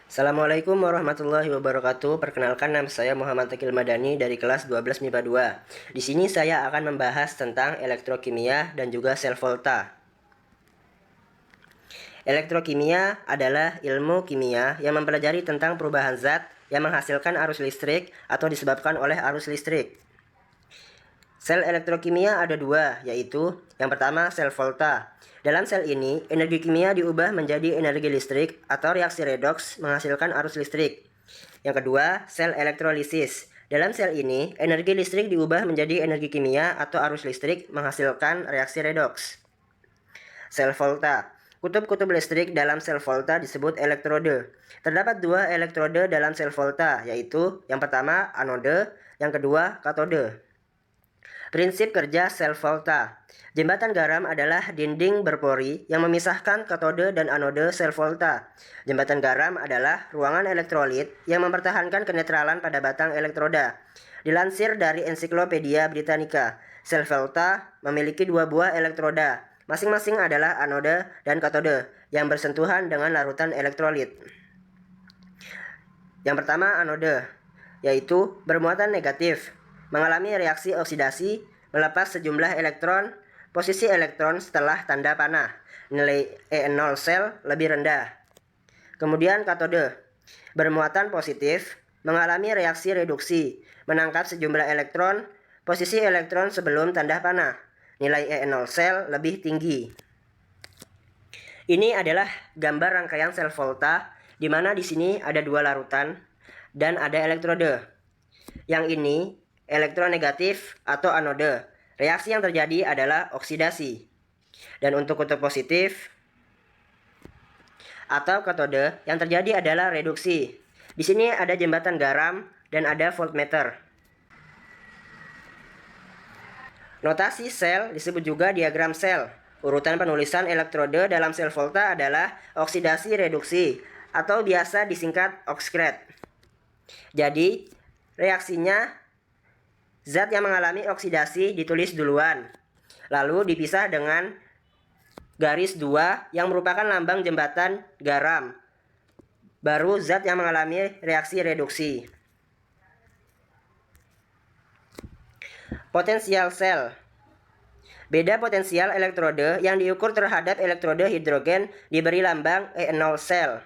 Assalamualaikum warahmatullahi wabarakatuh. Perkenalkan, nama saya Muhammad Taqil Madani dari kelas 12 MIPA 2. Di sini saya akan membahas tentang elektrokimia dan juga sel volta. Elektrokimia adalah ilmu kimia yang mempelajari tentang perubahan zat yang menghasilkan arus listrik atau disebabkan oleh arus listrik. Sel elektrokimia ada dua, yaitu yang pertama sel volta. Dalam sel ini, energi kimia diubah menjadi energi listrik atau reaksi redoks menghasilkan arus listrik. Yang kedua, sel elektrolisis. Dalam sel ini, energi listrik diubah menjadi energi kimia atau arus listrik menghasilkan reaksi redoks. Sel volta. Kutub-kutub listrik dalam sel volta disebut elektrode. Terdapat dua elektrode dalam sel volta, yaitu yang pertama anode, yang kedua katode. Prinsip kerja sel volta. Jembatan garam adalah dinding berpori yang memisahkan katode dan anode sel volta. Jembatan garam adalah ruangan elektrolit yang mempertahankan kenetralan pada batang elektroda. Dilansir dari Ensiklopedia Britannica, sel volta memiliki dua buah elektroda. Masing-masing adalah anode dan katode yang bersentuhan dengan larutan elektrolit. Yang pertama anode, yaitu bermuatan negatif, mengalami reaksi oksidasi, melepas sejumlah elektron. Posisi elektron setelah tanda panah, nilai E0 sel lebih rendah. Kemudian katode, bermuatan positif, mengalami reaksi reduksi, menangkap sejumlah elektron. Posisi elektron sebelum tanda panah, nilai E0 sel lebih tinggi. Ini adalah gambar rangkaian sel volta, di mana di sini ada dua larutan dan ada elektrode. Yang ini elektronegatif atau anode. Reaksi yang terjadi adalah oksidasi. Dan untuk kutub positif atau katode, yang terjadi adalah reduksi. Di sini ada jembatan garam dan ada voltmeter. Notasi sel disebut juga diagram sel. Urutan penulisan elektrode dalam sel volta adalah oksidasi reduksi atau biasa disingkat oxcred. Jadi, reaksinya zat yang mengalami oksidasi ditulis duluan, lalu dipisah dengan garis 2 yang merupakan lambang jembatan garam. Baru zat yang mengalami reaksi reduksi. Potensial sel. Beda potensial elektrode yang diukur terhadap elektrode hidrogen diberi lambang E0 sel.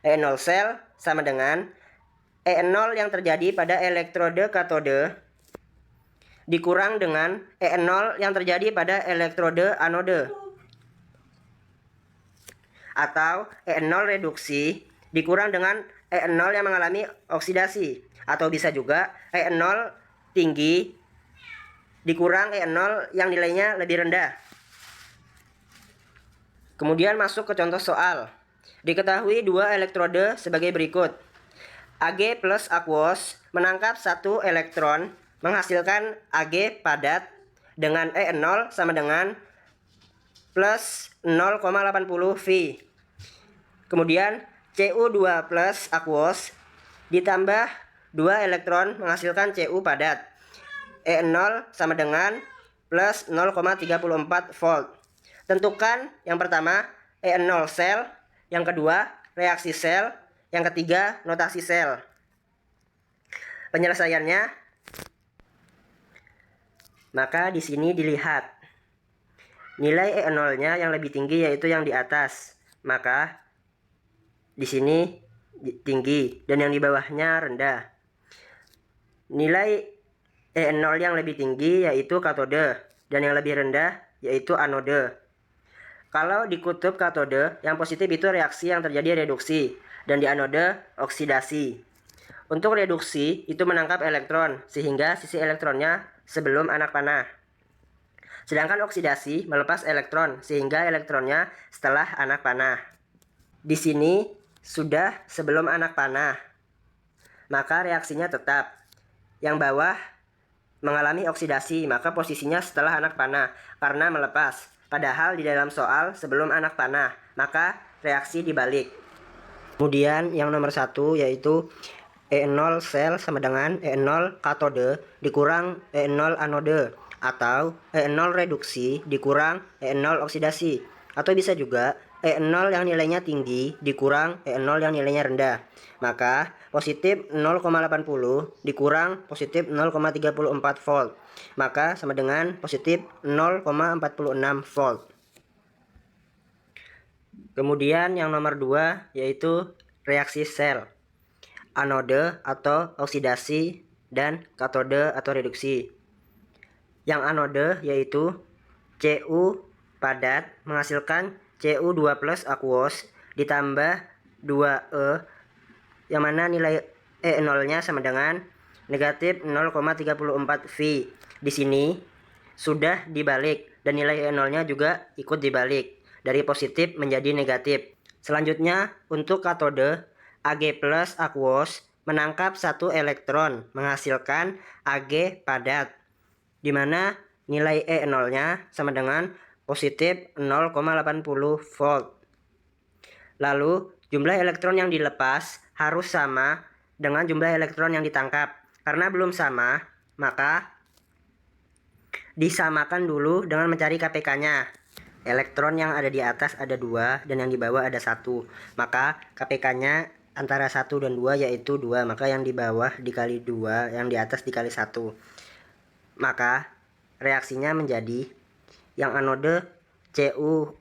E0 sel sama dengan E0 yang terjadi pada elektrode katode dikurang dengan E0 yang terjadi pada elektrode anode. Atau E0 reduksi dikurang dengan E0 yang mengalami oksidasi. Atau bisa juga E0 tinggi dikurang E0 yang nilainya lebih rendah. Kemudian masuk ke contoh soal. Diketahui dua elektrode sebagai berikut. Ag plus aquos menangkap satu elektron menghasilkan Ag padat dengan E0 sama dengan plus 0,80 V. Kemudian Cu2 plus aquos ditambah 2 elektron menghasilkan Cu padat. E0 sama dengan plus 0,34 volt. Tentukan yang pertama E0 sel, yang kedua reaksi sel, yang ketiga notasi sel. Penyelesaiannya, maka di sini dilihat nilai E0-nya yang lebih tinggi yaitu yang di atas. Maka di sini tinggi dan yang di bawahnya rendah. Nilai E0 yang lebih tinggi yaitu katode dan yang lebih rendah yaitu anode. Kalau di kutub katode, yang positif itu reaksi yang terjadi reduksi dan di anode oksidasi. Untuk reduksi itu menangkap elektron sehingga sisi elektronnya sebelum anak panah. Sedangkan oksidasi melepas elektron sehingga elektronnya setelah anak panah. Di sini sudah sebelum anak panah. Maka reaksinya tetap. Yang bawah mengalami oksidasi, maka posisinya setelah anak panah karena melepas. Padahal di dalam soal sebelum anak panah, maka reaksi dibalik. Kemudian yang nomor 1 yaitu E0 sel sama dengan E0 katode dikurang E0 anode atau E0 reduksi dikurang E0 oksidasi. Atau bisa juga E0 yang nilainya tinggi dikurang E0 yang nilainya rendah. Maka positif 0,80 dikurang positif 0,34 volt. Maka sama dengan positif 0,46 volt. Kemudian yang nomor 2 yaitu reaksi sel, anode atau oksidasi, dan katode atau reduksi. Yang anode yaitu Cu padat menghasilkan Cu2 plus aqueous ditambah 2E, yang mana nilai E0 nya sama dengan negatif 0,34 V. Di sini sudah dibalik dan nilai E0 nya juga ikut dibalik dari positif menjadi negatif. Selanjutnya untuk katode, Ag plus aqueous menangkap satu elektron menghasilkan Ag padat, di mana nilai E0 nya sama dengan positif 0,80 volt. Lalu jumlah elektron yang dilepas harus sama dengan jumlah elektron yang ditangkap. Karena belum sama, maka disamakan dulu dengan mencari KPK-nya. Elektron yang ada di atas ada 2 dan yang di bawah ada 1. Maka KPK-nya antara 1 dan 2 yaitu 2. Maka yang di bawah dikali 2, yang di atas dikali 1. Maka reaksinya menjadi yang anode Cu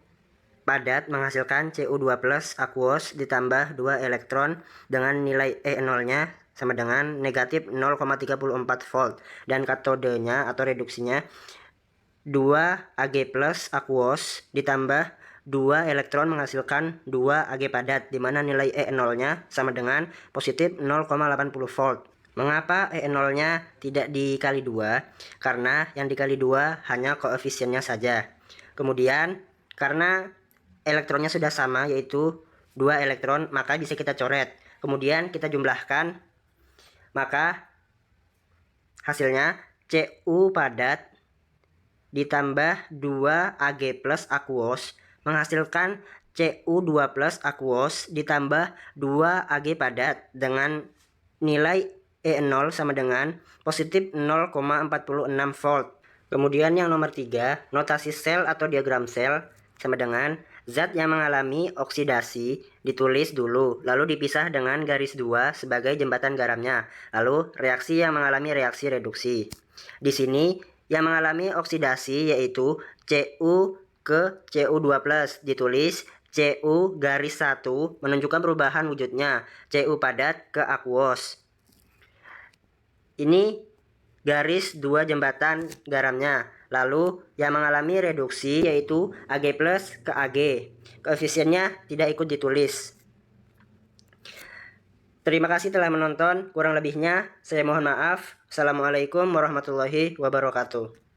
padat menghasilkan Cu2 plus aqueous ditambah 2 elektron dengan nilai E0 nya sama dengan negatif 0,34 volt, dan katodenya atau reduksinya 2 Ag plus aqueous ditambah 2 elektron menghasilkan 2 Ag padat, di mana nilai E0 nya sama dengan positif 0,80 volt. Mengapa E0 nya tidak dikali 2? Karena yang dikali 2 hanya koefisiennya saja. Kemudian karena elektronnya sudah sama yaitu 2 elektron, maka bisa kita coret. Kemudian kita jumlahkan, maka hasilnya Cu padat ditambah 2 Ag plus aqueous menghasilkan Cu2 plus aqueous ditambah 2 Ag padat dengan nilai E0 sama dengan positif 0,46 volt. Kemudian yang nomor 3, notasi sel atau diagram sel sama dengan zat yang mengalami oksidasi ditulis dulu, lalu dipisah dengan garis 2 sebagai jembatan garamnya. Lalu reaksi yang mengalami reaksi reduksi. Di sini yang mengalami oksidasi yaitu Cu ke Cu2 plus ditulis Cu garis 1 menunjukkan perubahan wujudnya Cu padat ke aqueous. Ini garis 2 jembatan garamnya. Lalu yang mengalami reduksi yaitu Ag plus ke Ag. Koefisiennya tidak ikut ditulis. Terima kasih telah menonton. Kurang lebihnya saya mohon maaf. Assalamualaikum warahmatullahi wabarakatuh.